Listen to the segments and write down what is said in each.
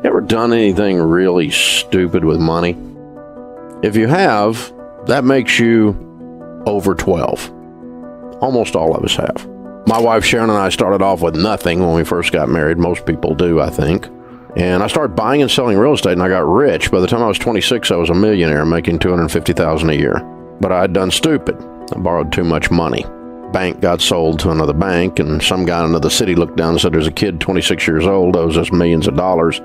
Ever done anything really stupid with money? If you have, that makes you over 12. Almost all of us have. My wife Sharon and I started off with nothing when we first got married. Most people do, I think. And I started buying and selling real estate, and I got rich. By the time I was 26, I was a millionaire, making $250,000 a year. But I had done stupid. I borrowed too much money. Bank got sold to another bank, and some guy in another city looked down and said, there's a kid 26 years old, owes us millions of dollars.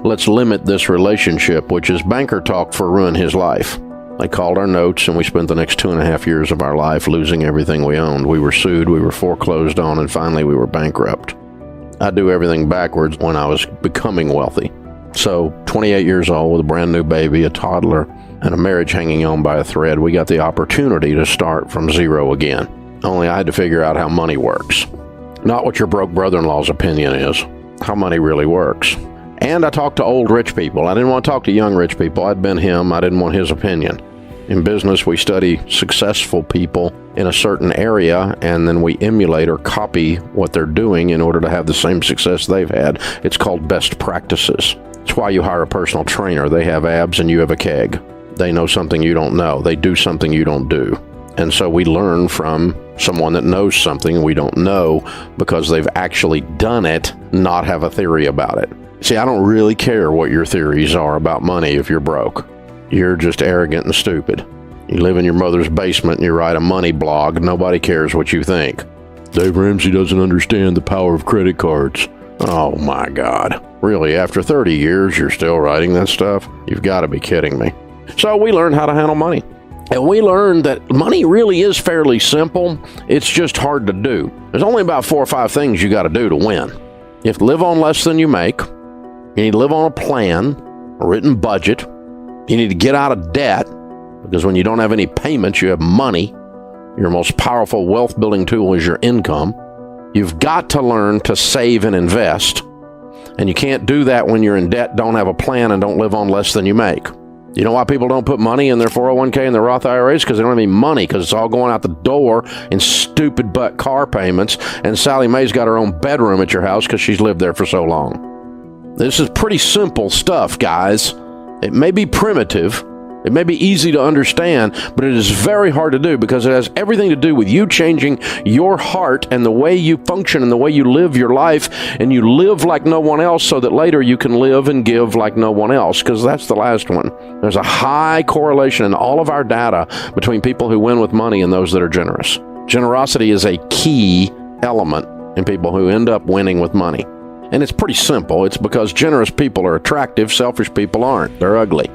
Let's limit this relationship, which is banker talk for ruin his life. They called our notes, and we spent the next 2.5 years of our life losing everything we owned. We were sued, we were foreclosed on, and finally we were bankrupt. I do everything backwards when I was becoming wealthy. So, 28 years old with a brand new baby, a toddler, and a marriage hanging on by a thread, we got the opportunity to start from zero again. Only I had to figure out how money works. Not what your broke brother-in-law's opinion is, how money really works. And I talked to old rich people. I didn't want to talk to young rich people. I'd been him. I didn't want his opinion. In business, we study successful people in a certain area, and then we emulate or copy what they're doing in order to have the same success they've had. It's called best practices. It's why you hire a personal trainer. They have abs and you have a keg. They know something you don't know. They do something you don't do. And so we learn from someone that knows something we don't know because they've actually done it, not have a theory about it. See, I don't really care what your theories are about money if you're broke. You're just arrogant and stupid. You live in your mother's basement and you write a money blog. Nobody cares what you think. Dave Ramsey doesn't understand the power of credit cards. Oh my God. Really, after 30 years, you're still writing that stuff? You've got to be kidding me. So we learned how to handle money. And we learned that money really is fairly simple. It's just hard to do. There's only about 4 or 5 things you got to do to win. You have to live on less than you make. You need to live on a plan, a written budget. You need to get out of debt, because when you don't have any payments, you have money. Your most powerful wealth building tool is your income. You've got to learn to save and invest. And you can't do that when you're in debt, don't have a plan, and don't live on less than you make. You know why people don't put money in their 401k and their Roth IRAs? Because they don't have any money, because it's all going out the door in stupid butt car payments. And Sally Mae's got her own bedroom at your house because she's lived there for so long. This is pretty simple stuff, guys. It may be primitive, it may be easy to understand, but it is very hard to do because it has everything to do with you changing your heart and the way you function and the way you live your life, and you live like no one else so that later you can live and give like no one else, because that's the last one. There's a high correlation in all of our data between people who win with money and those that are generous. Generosity is a key element in people who end up winning with money. And it's pretty simple. It's because generous people are attractive, selfish people aren't. They're ugly.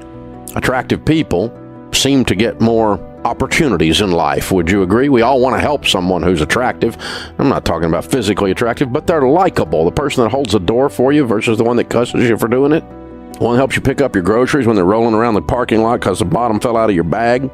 Attractive people seem to get more opportunities in life. Would you agree? We all want to help someone who's attractive. I'm not talking about physically attractive, but they're likable. The person that holds the door for you versus the one that cusses you for doing it. The one that helps you pick up your groceries when they're rolling around the parking lot because the bottom fell out of your bag.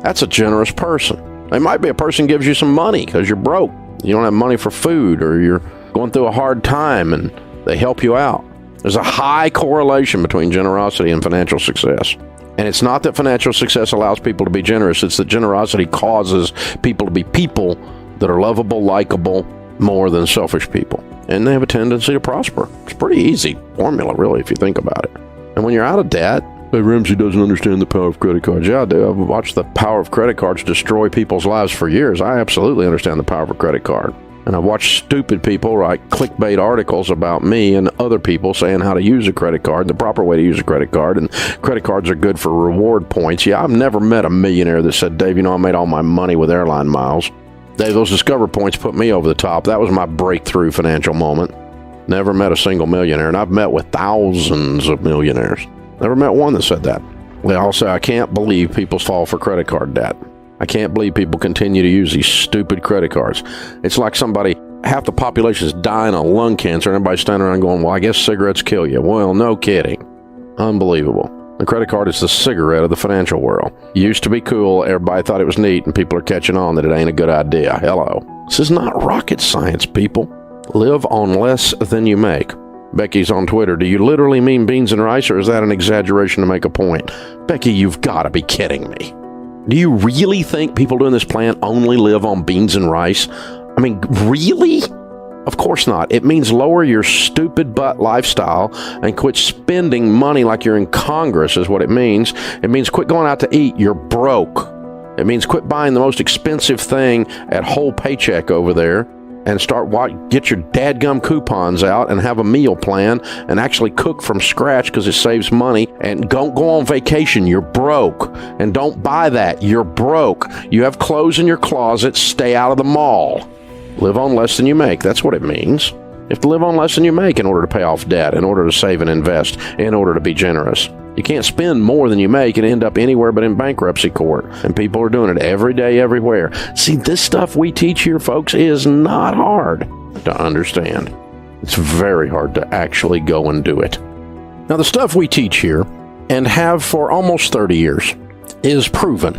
That's a generous person. They might be a person who gives you some money because you're broke. You don't have money for food, or you're going through a hard time and they help you out. There's a high correlation between generosity and financial success. And it's not that financial success allows people to be generous. It's that generosity causes people to be people that are lovable, likable, more than selfish people. And they have a tendency to prosper. It's a pretty easy formula, really, if you think about it. And when you're out of debt, hey, Ramsey doesn't understand the power of credit cards. Yeah, I do. I've watched the power of credit cards destroy people's lives for years. I absolutely understand the power of a credit card. And I've watched stupid people write clickbait articles about me and other people saying how to use a credit card, the proper way to use a credit card, and credit cards are good for reward points. Yeah, I've never met a millionaire that said, Dave, you know, I made all my money with airline miles. Dave, those Discover points put me over the top. That was my breakthrough financial moment. Never met a single millionaire, and I've met with thousands of millionaires. Never met one that said that. They all say, I can't believe people fall for credit card debt. I can't believe people continue to use these stupid credit cards. It's like half the population is dying of lung cancer, and everybody's standing around going, well, I guess cigarettes kill you. Well, no kidding. Unbelievable. The credit card is the cigarette of the financial world. It used to be cool. Everybody thought it was neat, and people are catching on that it ain't a good idea. Hello. This is not rocket science, people. Live on less than you make. Becky's on Twitter. Do you literally mean beans and rice, or is that an exaggeration to make a point? Becky, you've got to be kidding me. Do you really think people doing this plan only live on beans and rice? I mean, really? Of course not. It means lower your stupid butt lifestyle and quit spending money like you're in Congress is what it means. It means quit going out to eat. You're broke. It means quit buying the most expensive thing at Whole Paycheck over there and get your dadgum coupons out and have a meal plan and actually cook from scratch because it saves money, and don't go on vacation. You're broke. And don't buy that. You're broke. You have clothes in your closet. Stay out of the mall. Live on less than you make. That's what it means. You have to live on less than you make in order to pay off debt, in order to save and invest, in order to be generous. You can't spend more than you make and end up anywhere but in bankruptcy court. And people are doing it every day, everywhere. See, this stuff we teach here, folks, is not hard to understand. It's very hard to actually go and do it. Now, the stuff we teach here, and have for almost 30 years, is proven.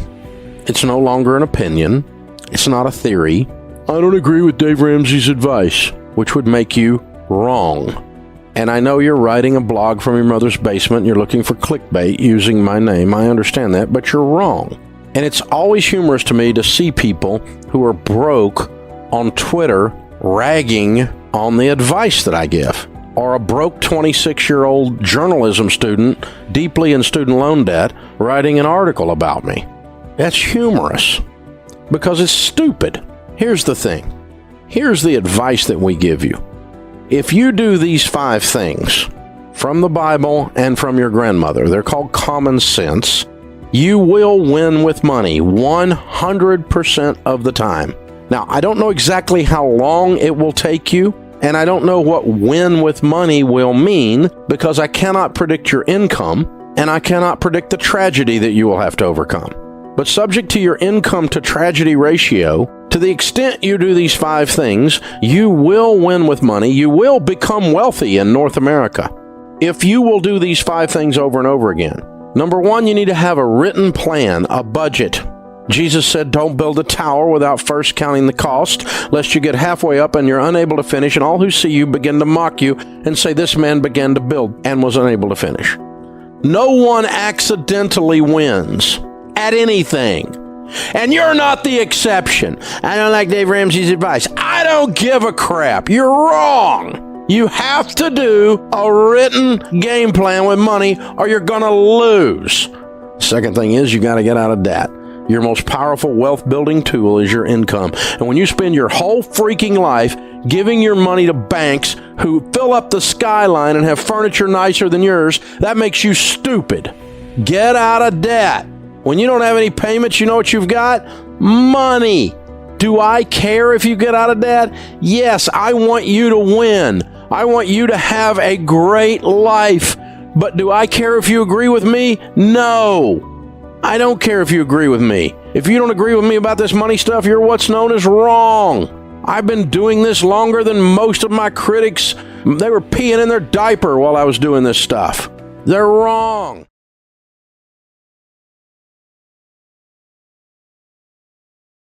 It's no longer an opinion. It's not a theory. I don't agree with Dave Ramsey's advice, which would make you wrong. And I know you're writing a blog from your mother's basement and you're looking for clickbait using my name. I understand that, but you're wrong. And it's always humorous to me to see people who are broke on Twitter ragging on the advice that I give. Or a broke 26-year-old journalism student deeply in student loan debt writing an article about me. That's humorous because it's stupid. Here's the thing. Here's the advice that we give you. If you do these 5 things from the Bible and from your grandmother, they're called common sense, you will win with money 100% of the time. Now, I don't know exactly how long it will take you, and I don't know what win with money will mean because I cannot predict your income and I cannot predict the tragedy that you will have to overcome. But subject to your income to tragedy ratio, to the extent you do these 5 things, you will win with money. You will become wealthy in North America if you will do these 5 things over and over again. Number 1, you need to have a written plan, a budget. Jesus said, don't build a tower without first counting the cost, lest you get halfway up and you're unable to finish, and all who see you begin to mock you and say, this man began to build and was unable to finish. No one accidentally wins at anything. And you're not the exception. I don't like Dave Ramsey's advice. I don't give a crap. You're wrong. You have to do a written game plan with money or you're going to lose. Second thing is you got to get out of debt. Your most powerful wealth building tool is your income. And when you spend your whole freaking life giving your money to banks who fill up the skyline and have furniture nicer than yours, that makes you stupid. Get out of debt. When you don't have any payments, you know what you've got? Money. Do I care if you get out of debt? Yes, I want you to win. I want you to have a great life. But do I care if you agree with me? No. I don't care if you agree with me. If you don't agree with me about this money stuff, you're what's known as wrong. I've been doing this longer than most of my critics. They were peeing in their diaper while I was doing this stuff. They're wrong.